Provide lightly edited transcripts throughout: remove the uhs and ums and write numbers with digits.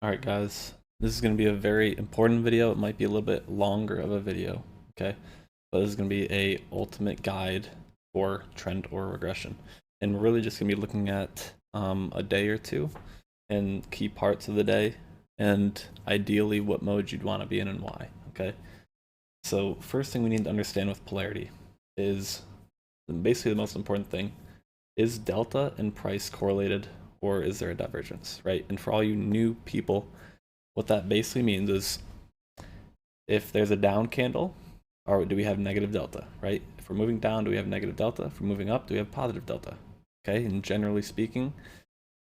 Alright guys, this is going to be a very important video. It might be a little bit longer of a video, okay? But this is going to be a ultimate guide for trend or regression. And we're really just going to be looking at a day or two and key parts of the day and ideally what mode you'd want to be in and why, okay? So first thing we need to understand with polarity is basically the most important thing. Is delta and price correlated, or is there a divergence, right? And for all you new people, what that basically means is if there's a down candle, or do we have negative delta, right? If we're moving down, do we have negative delta? If we're moving up, do we have positive delta? Okay, and generally speaking,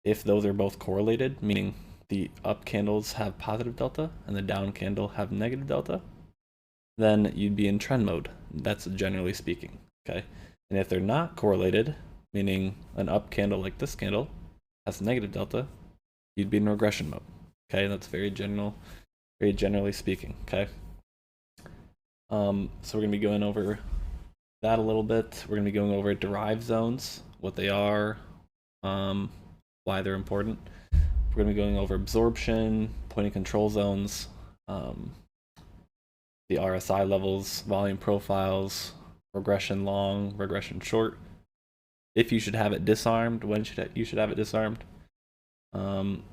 if those are both correlated, meaning the up candles have positive delta and the down candle have negative delta, then you'd be in trend mode. That's generally speaking, okay? And if they're not correlated, meaning an up candle like this candle has negative delta, you'd be in regression mode. Okay, that's very generally speaking. Okay. So we're gonna be going over that a little bit. We're gonna be going over derived zones, what they are, why they're important. We're gonna be going over absorption, point of control zones, the RSI levels, volume profiles, regression long, regression short. If you should have it disarmed, when you should have it disarmed. And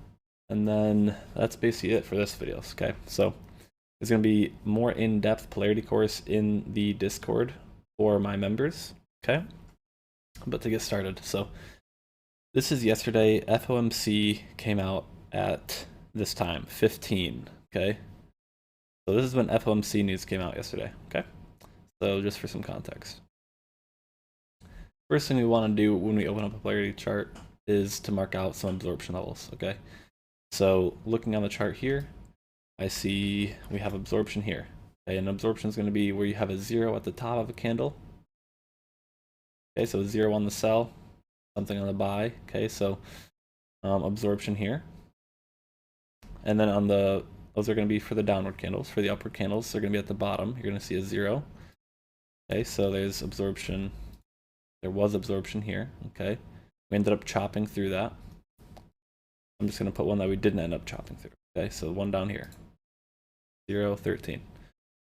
then that's basically it for this video, okay? So there's going to be more in-depth polarity course in the Discord for my members, okay? But to get started, so this is yesterday. FOMC came out at this time, 15, okay? So this is when FOMC news came out yesterday, okay? So just for some context. First thing we want to do when we open up a polarity chart is to mark out some absorption levels, okay? So looking on the chart here, I see we have absorption here. Okay, and absorption is going to be where you have a 0 at the top of a candle. Okay, so 0 on the sell, something on the buy. Okay, so absorption here. And then on the, those are going to be for the downward candles. For the upward candles, they're going to be at the bottom. You're going to see a 0. Okay, so there's absorption. There was absorption here. Okay, we ended up chopping through that. I'm just going to put one that we didn't end up chopping through. Okay, so one down here, 0, 13.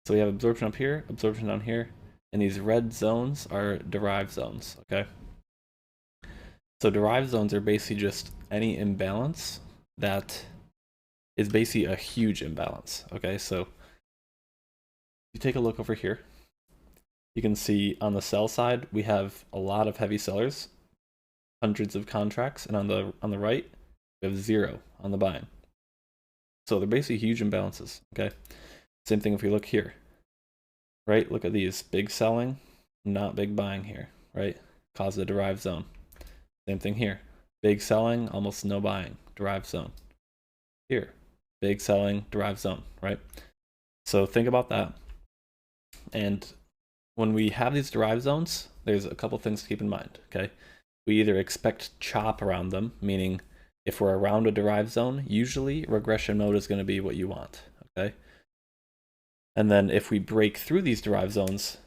So we have absorption up here, absorption down here, and these red zones are derived zones, okay? So derived zones are basically just any imbalance that is basically a huge imbalance, okay? So you take a look over here, you can see on the sell side, we have a lot of heavy sellers, hundreds of contracts, and on the right, we have 0 on the buying. So they're basically huge imbalances, okay? Same thing if we look here, right? Look at these, big selling, not big buying here, right? Cause a derived zone. Same thing here, big selling, almost no buying, derived zone. Here, big selling, derived zone, right? So think about that. And when we have these derived zones, there's a couple things to keep in mind, okay? We either expect chop around them, meaning if we're around a derived zone, usually regression mode is going to be what you want, okay? And then if we break through these derived zones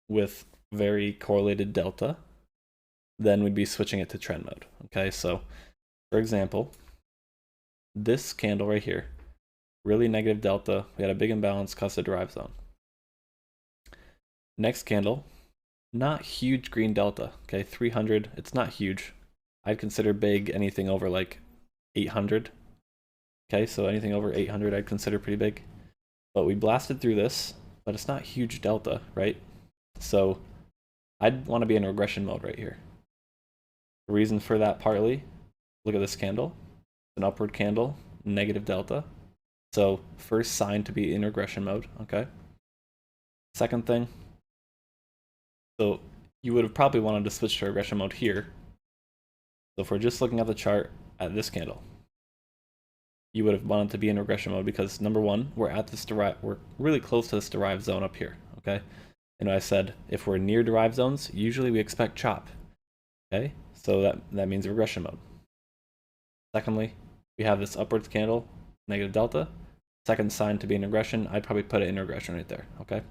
with very correlated delta, then we'd be switching it to trend mode, okay? So for example, this candle right here, really negative delta, we had a big imbalance, caused a derived zone. Next candle, not huge green delta, okay? 300, it's not huge. I'd consider big anything over like 800. Okay, so anything over 800 I'd consider pretty big. But we blasted through this, but it's not huge delta, right? So I'd want to be in regression mode right here. The reason for that partly, look at this candle, an upward candle, negative delta. So first sign to be in regression mode, okay? Second thing, so you would have probably wanted to switch to regression mode here. So if we're just looking at the chart at this candle, you would have wanted to be in regression mode because number one, we're really close to this derived zone up here, okay? And I said, if we're near derived zones, usually we expect chop, okay? So that means regression mode. Secondly, we have this upwards candle, negative delta. Second sign to be in regression, I'd probably put it in regression right there, okay?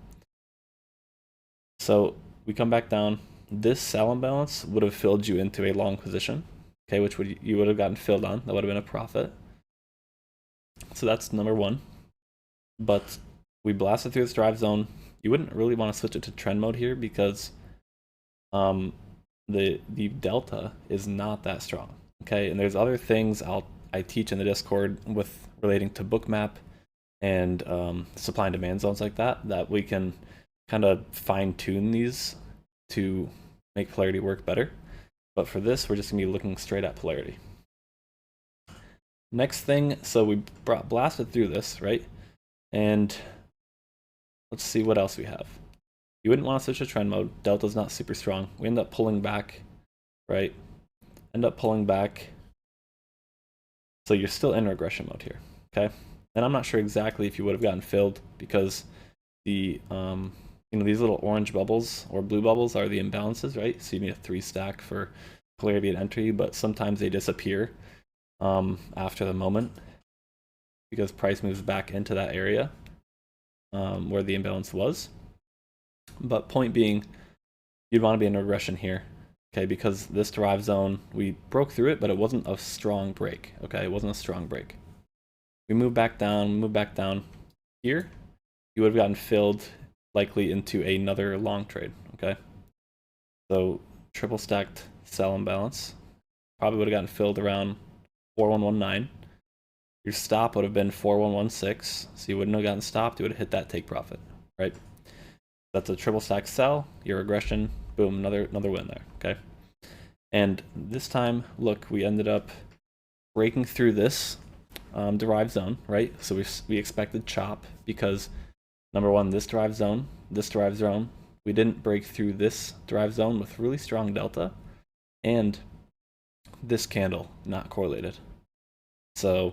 So we come back down. This sell imbalance would have filled you into a long position, okay, which you would have gotten filled on. That would have been a profit. So that's number one. But we blasted through this drive zone. You wouldn't really want to switch it to trend mode here because um, the delta is not that strong. Okay, and there's other things I teach in the Discord with relating to bookmap and supply and demand zones like that we can kind of fine tune these to make polarity work better. But for this, we're just gonna be looking straight at polarity. Next thing, so we blasted through this, right? And let's see what else we have. You wouldn't want to switch to trend mode. Delta's not super strong. We end up pulling back, right? End up pulling back. So you're still in regression mode here, okay? And I'm not sure exactly if you would have gotten filled because the these little orange bubbles or blue bubbles are the imbalances, right? So you need a 3 stack for polarity at entry, but sometimes they disappear after the moment because price moves back into that area where the imbalance was. But point being, you'd want to be in regression here, okay? Because this derived zone, we broke through it, but it wasn't a strong break, okay? It wasn't a strong break. We move back down here. You would have gotten filled likely into another long trade, okay? So triple stacked sell imbalance. Probably would have gotten filled around 4119. Your stop would have been 4116, so you wouldn't have gotten stopped. You would have hit that take profit, right? That's a triple stack sell. Your regression, boom, another win there, okay? And this time, look, we ended up breaking through this derived zone, right? So we expected chop because number one, this derived zone, we didn't break through this derived zone with really strong delta, and this candle not correlated. So,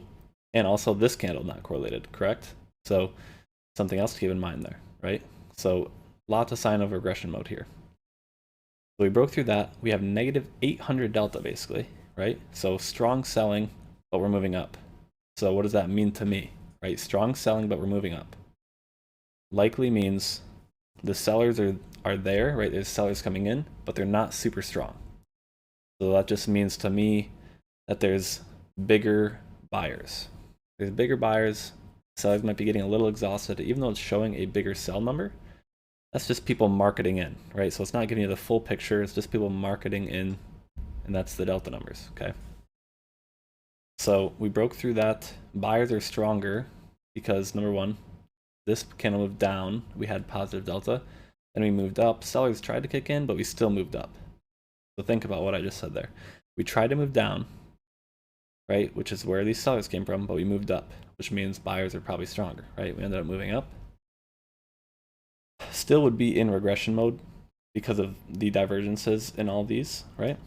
and also this candle not correlated, correct? So something else to keep in mind there, right? So lots of sign of regression mode here. So we broke through that. We have negative 800 delta basically, right? So strong selling, but we're moving up. So what does that mean to me, right? Strong selling, but we're moving up. Likely means the sellers are there, right? There's sellers coming in, but they're not super strong. So that just means to me that there's bigger buyers. There's bigger buyers. Sellers might be getting a little exhausted, even though it's showing a bigger sell number. That's just people marketing in, right? So it's not giving you the full picture. It's just people marketing in, and that's the delta numbers, okay? So we broke through that. Buyers are stronger because number one, this candle moved down. We had positive delta. Then we moved up. Sellers tried to kick in, but we still moved up. So think about what I just said there. We tried to move down, right? Which is where these sellers came from, but we moved up, which means buyers are probably stronger, right? We ended up moving up. Still would be in regression mode because of the divergences in all these, right?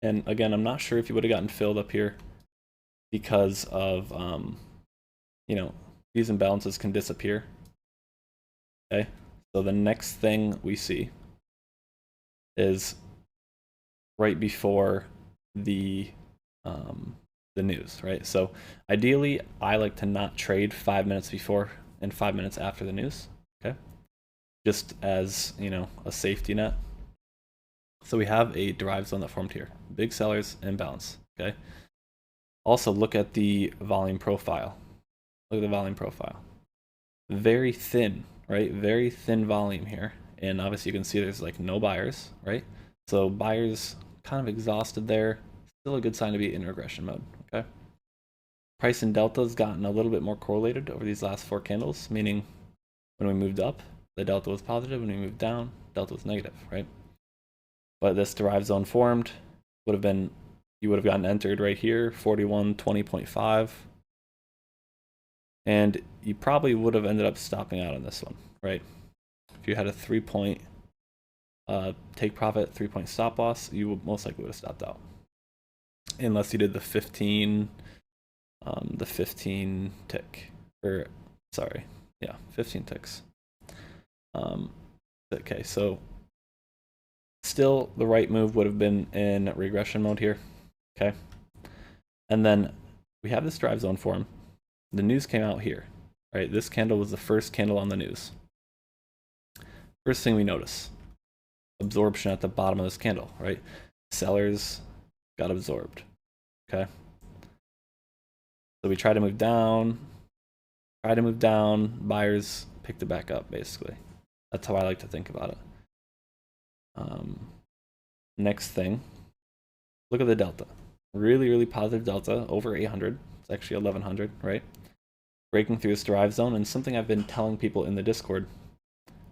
And again, I'm not sure if you would have gotten filled up here because of, these imbalances can disappear. Okay, so the next thing we see is right before the news, right? So ideally, I like to not trade 5 minutes before and 5 minutes after the news, okay? Just as, a safety net. So we have a derived zone that formed here. Big sellers, imbalance, okay? Also look at the volume profile. Look at the volume profile. Very thin, right? Very thin volume here. And obviously you can see there's like no buyers, right? So buyers kind of exhausted there. Still a good sign to be in regression mode, okay? Price and delta has gotten a little bit more correlated over these last 4 candles, meaning when we moved up, the delta was positive. When we moved down, delta was negative, right? But this derived zone formed would have been, you would have gotten entered right here, 4120.5. And you probably would have ended up stopping out on this one, right? If you had a 3-point take profit, 3-point stop loss, you would most likely would have stopped out. Unless you did the 15 tick, or sorry, yeah, 15 ticks. Okay, so still the right move would have been in regression mode here, okay? And then we have this drive zone form. The news came out here, right? This candle was the first candle on the news. First thing we notice, absorption at the bottom of this candle, right? Sellers got absorbed, okay? So we try to move down, buyers picked it back up, basically. That's how I like to think about it. Next thing, look at the delta. Really, really positive delta, over 800. It's actually 1100, right? Breaking through this derived zone, and something I've been telling people in the Discord,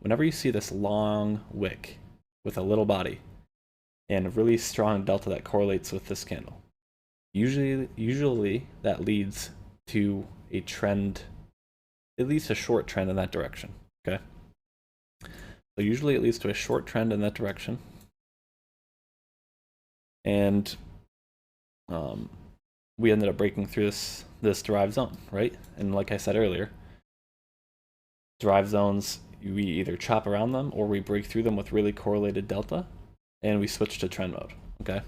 whenever you see this long wick with a little body and a really strong delta that correlates with this candle, usually that leads to a trend, at least a short trend in that direction, okay? So usually it leads to a short trend in that direction. And we ended up breaking through this derived zone, right? And like I said earlier, derived zones, we either chop around them or we break through them with really correlated delta, and we switch to trend mode, okay?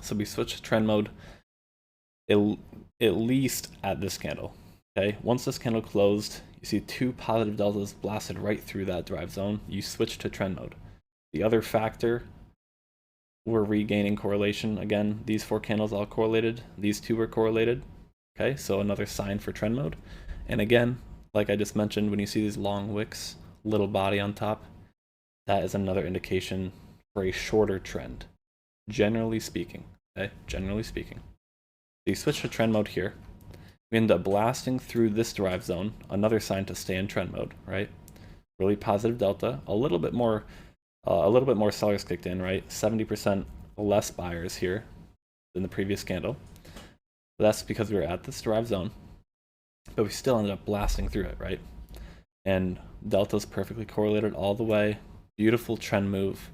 So we switch to trend mode at least at this candle, okay? Once this candle closed, you see two positive deltas blasted right through that derived zone, you switch to trend mode. The other factor, we're regaining correlation. Again, these four candles all correlated. These two were correlated. Okay, so another sign for trend mode. And again, like I just mentioned, when you see these long wicks, little body on top, that is another indication for a shorter trend, generally speaking. Okay, generally speaking. So you switch to trend mode here. We end up blasting through this derived zone, another sign to stay in trend mode, right? Really positive delta, a little bit more sellers kicked in, right? 70% less buyers here than the previous candle. But that's because we were at this derived zone, but we still ended up blasting through it, right? And delta's perfectly correlated all the way. Beautiful trend move.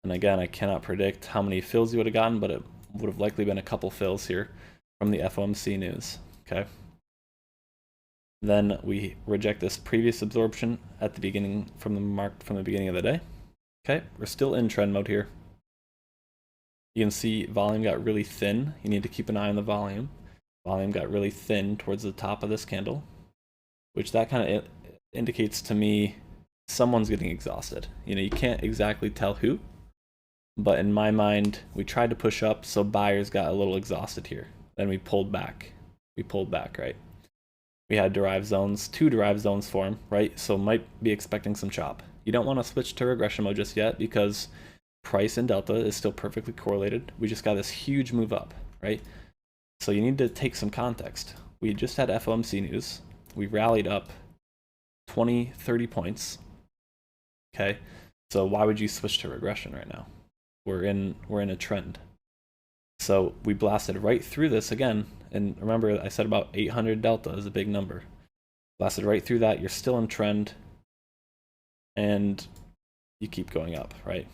And again, I cannot predict how many fills you would have gotten, but it would have likely been a couple fills here from the FOMC news, okay? Then we reject this previous absorption at the beginning, from the beginning of the day. Okay, we're still in trend mode here. You can see volume got really thin. You need to keep an eye on the volume. Volume got really thin towards the top of this candle, which that kind of indicates to me someone's getting exhausted. You know, you can't exactly tell who, but in my mind, we tried to push up, so buyers got a little exhausted here. Then we pulled back. Right? We had derived zones, two derived zones form, right? So might be expecting some chop. You don't want to switch to regression mode just yet because price and delta is still perfectly correlated. We just got this huge move up, right? So you need to take some context. We just had FOMC news. We rallied up 20, 30 points. Okay, so why would you switch to regression right now? We're in a trend. So we blasted right through this again. And remember, I said about 800 delta is a big number. Blasted right through that. You're still in trend. And you keep going up, right?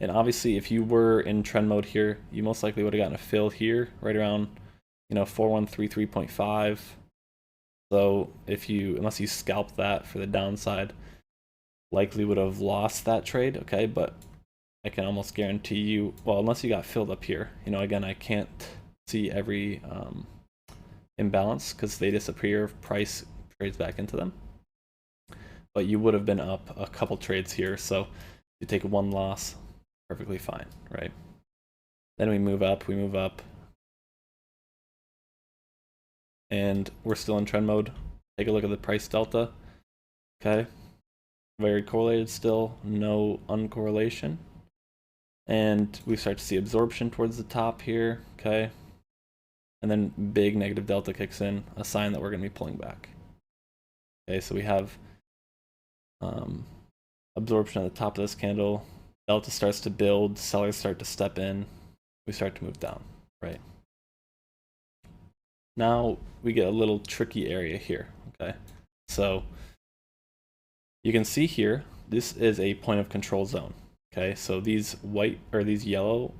And obviously, if you were in trend mode here, you most likely would have gotten a fill here, right around, 4133.5. So unless you scalped that for the downside, likely would have lost that trade, okay? But I can almost guarantee you, well, unless you got filled up here, again, I can't see every imbalance because they disappear if price trades back into them. But you would have been up a couple trades here, so you take one loss, perfectly fine, right? Then we move up, and we're still in trend mode. Take a look at the price delta, okay? Very correlated still, no uncorrelation. And we start to see absorption towards the top here, okay? And then big negative delta kicks in, a sign that we're gonna be pulling back. Okay, so we have absorption at the top of this candle, delta starts to build, sellers start to step in, we start to move down, right? Now we get a little tricky area here, okay? So you can see here, this is a point of control zone, okay? So these these yellow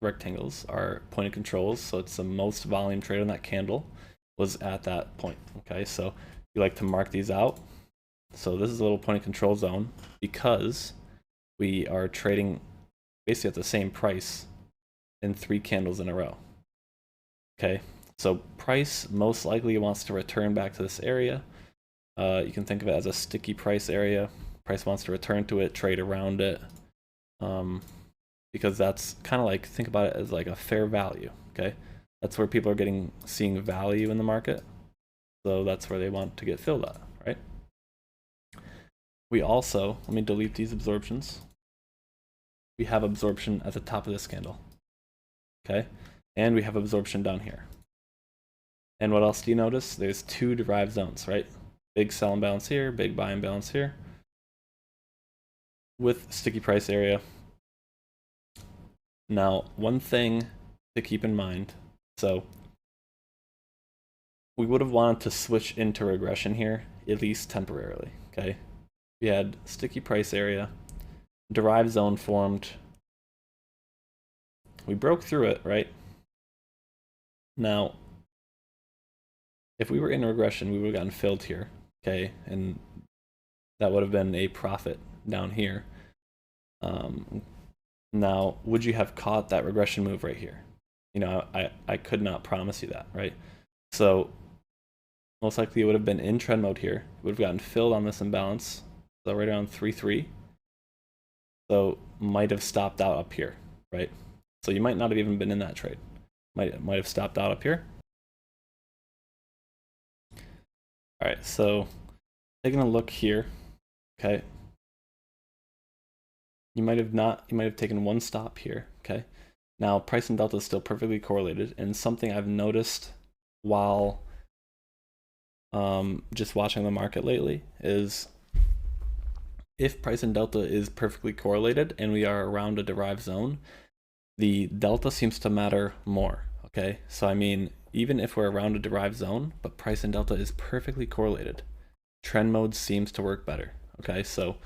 rectangles are point of controls, so it's the most volume trade on that candle was at that point, okay? So you like to mark these out. So this is a little point of control zone because we are trading basically at the same price in 3 candles in a row. Okay, so price most likely wants to return back to this area. You can think of it as a sticky price area. Price wants to return to it, trade around it, because that's kind of like, think about it as like a fair value, okay? That's where people are seeing value in the market. So that's where they want to get filled at, right? We also, let me delete these absorptions. We have absorption at the top of this candle, okay? And we have absorption down here. And what else do you notice? There's two derived zones, right? Big sell imbalance here, big buy imbalance here, with sticky price area. Now, one thing to keep in mind, so we would have wanted to switch into regression here, at least temporarily, okay? We had sticky price area, derived zone formed. We broke through it, right? Now, if we were in regression, we would have gotten filled here, okay? And that would have been a profit down here. Now, would you have caught that regression move right here? You know, I could not promise you that, right? So most likely it would have been in trend mode here. It would have gotten filled on this imbalance. So right around 3.3. So might have stopped out up here, right? So you might not have even been in that trade. Might have stopped out up here. All right, so taking a look here, okay. You might have taken one stop here, okay? Now price and delta is still perfectly correlated, and something I've noticed while just watching the market lately is if price and delta is perfectly correlated and we are around a derived zone, the delta seems to matter more, okay? So I mean, even if we're around a derived zone, but price and delta is perfectly correlated, trend mode seems to work better, okay? So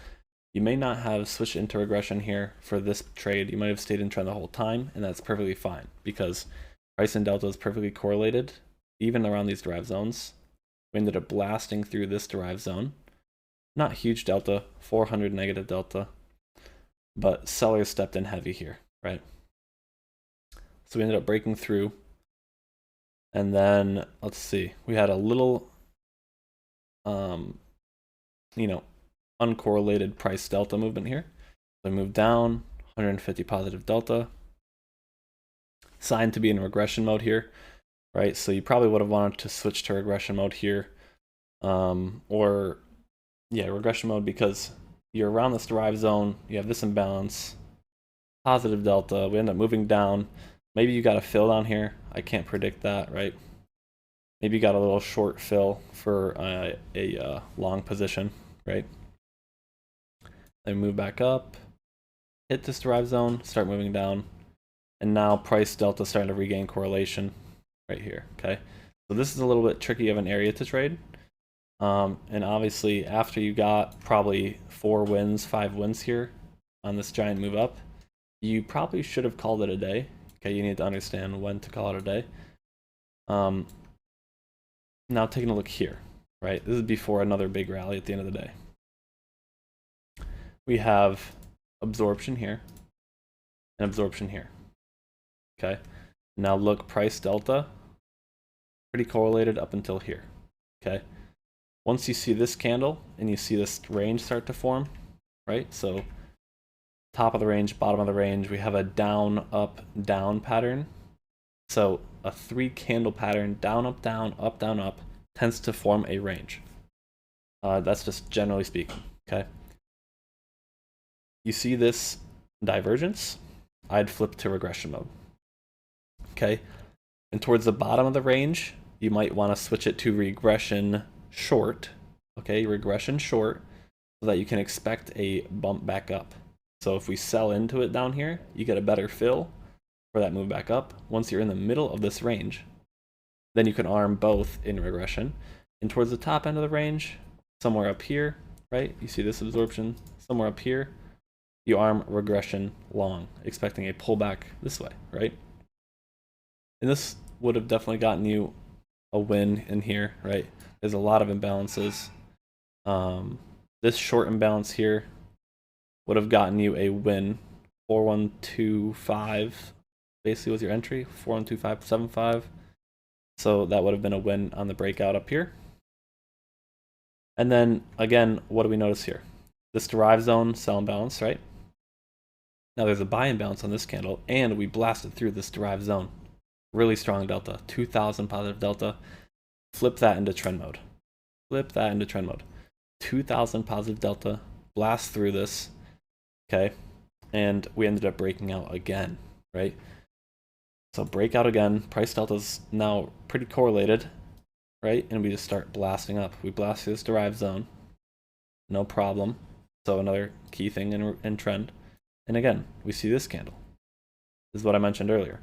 you may not have switched into regression here for this trade. You might have stayed in trend the whole time, and that's perfectly fine because price and delta is perfectly correlated, even around these derived zones. We ended up blasting through this derived zone. Not huge delta, 400 negative delta, but sellers stepped in heavy here, right? So we ended up breaking through. And then, let's see, we had a little, you know, uncorrelated price delta movement here. So we moved down, 150 positive delta. Signed to be in regression mode here, right? So you probably would have wanted to switch to regression mode here. Or yeah, regression mode, because you're around this derived zone, you have this imbalance, positive delta, we end up moving down. Maybe you got a fill down here. I can't predict that, right? Maybe you got a little short fill for a long position, right? Then move back up, hit this derived zone, start moving down, and now price delta starting to regain correlation right here, okay? So this is a little bit tricky of an area to trade. And obviously after you got probably 4 wins, 5 wins here on this giant move up, you probably should have called it a day. Okay, you need to understand when to call it a day. Now taking a look here, right? This is before another big rally at the end of the day. We have absorption here and absorption here. Okay, now look, price delta, pretty correlated up until here. Okay, once you see this candle and you see this range start to form, right? So top of the range, bottom of the range, we have a down, up, down pattern. So a 3 candle pattern, down, up, tends to form a range. That's just generally speaking, okay? You see this divergence, I'd flip to regression mode, okay? And towards the bottom of the range, you might want to switch it to regression short, okay? Regression short, so that you can expect a bump back up. So if we sell into it down here, you get a better fill for that move back up. Once you're in the middle of this range, then you can arm both in regression. And towards the top end of the range, somewhere up here, right? You see this absorption, somewhere up here, you arm regression long, expecting a pullback this way, right? And this would have definitely gotten you a win in here, right? There's a lot of imbalances. This short imbalance here would have gotten you a win. 4125 basically was your entry, 412575. So that would have been a win on the breakout up here. And then again, what do we notice here? This derived zone, sell imbalance, right? Now there's a buy imbalance on this candle, and we blasted through this derived zone. really strong delta, 2000 positive delta. Flip that into trend mode. Flip that into trend mode. 2000 positive delta, blast through this, okay? And we ended up breaking out again, right? So breakout again, price delta's now pretty correlated, right? And we just start blasting up. We blast through this derived zone, no problem. So another key thing in trend. And again, we see this candle. This is what I mentioned earlier.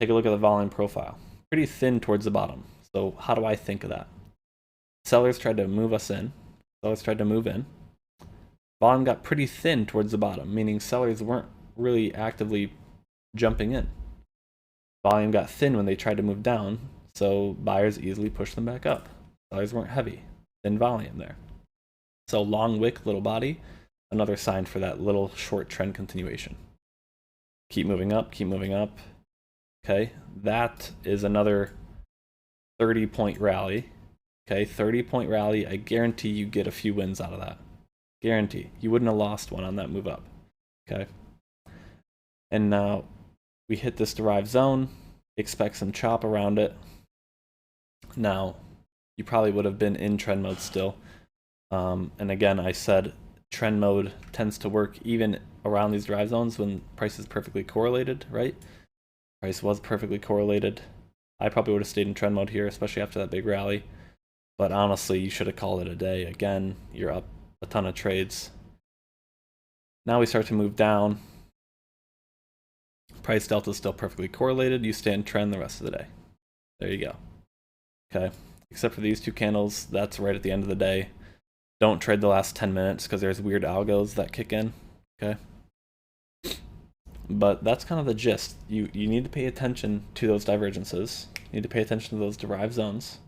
Take a look at the volume profile. Pretty thin towards the bottom. So how do I think of that? Sellers tried to move us in. Sellers tried to move in. Volume got pretty thin towards the bottom, meaning sellers weren't really actively jumping in. Volume got thin when they tried to move down, so buyers easily pushed them back up. Sellers weren't heavy, thin volume there. So long wick, little body, another sign for that little short trend continuation. Keep moving up, keep moving up. Okay, that is another 30-point rally. Okay, 30-point rally. I guarantee you get a few wins out of that. Guarantee. You wouldn't have lost one on that move up. Okay. And now we hit this derived zone. Expect some chop around it. Now, you probably would have been in trend mode still. And again, I said trend mode tends to work even around these derived zones when price is perfectly correlated, right? Price was perfectly correlated. I probably would have stayed in trend mode here, especially after that big rally. But honestly, you should have called it a day. Again, you're up a ton of trades. Now we start to move down. Price delta is still perfectly correlated. You stay in trend the rest of the day. There you go. Okay. Except for these two candles, that's right at the end of the day. Don't trade the last 10 minutes because there's weird algos that kick in. Okay. But that's kind of the gist. You need to pay attention to those divergences. You need to pay attention to those derived zones.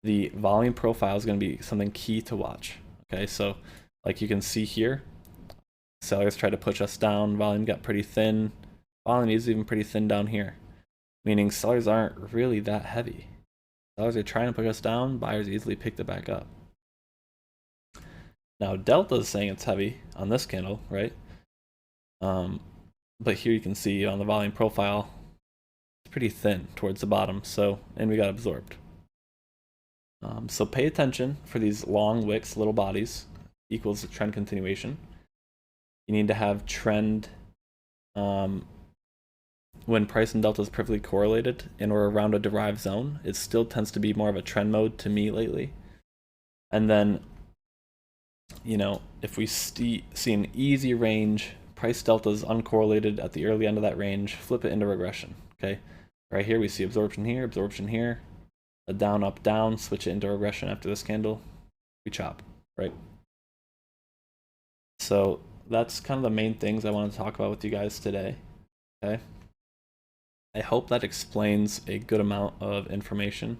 The volume profile is going to be something key to watch. Okay, so like you can see here, sellers tried to push us down. Volume got pretty thin. Volume is even pretty thin down here, meaning sellers aren't really that heavy. Sellers are trying to push us down. Buyers easily picked it back up. Now delta is saying it's heavy on this candle, right? But here you can see on the volume profile, it's pretty thin towards the bottom. So, and we got absorbed. So pay attention for these long wicks, little bodies, equals the trend continuation. You need to have trend when price and delta is perfectly correlated and we're around a derived zone. It still tends to be more of a trend mode to me lately. And then, you know, if we see an easy range, price delta is uncorrelated at the early end of that range, flip it into regression. Okay, right here we see absorption here, a down, up, down, switch it into regression after this candle, we chop, right? So that's kind of the main things I want to talk about with you guys today, okay? I hope that explains a good amount of information,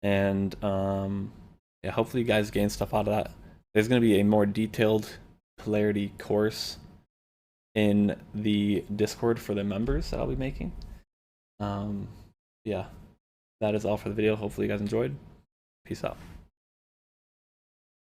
and yeah, hopefully you guys gain stuff out of that. There's going to be a more detailed Polarity course in the Discord for the members that I'll be making. Yeah. That is all for the video. Hopefully you guys enjoyed. Peace out.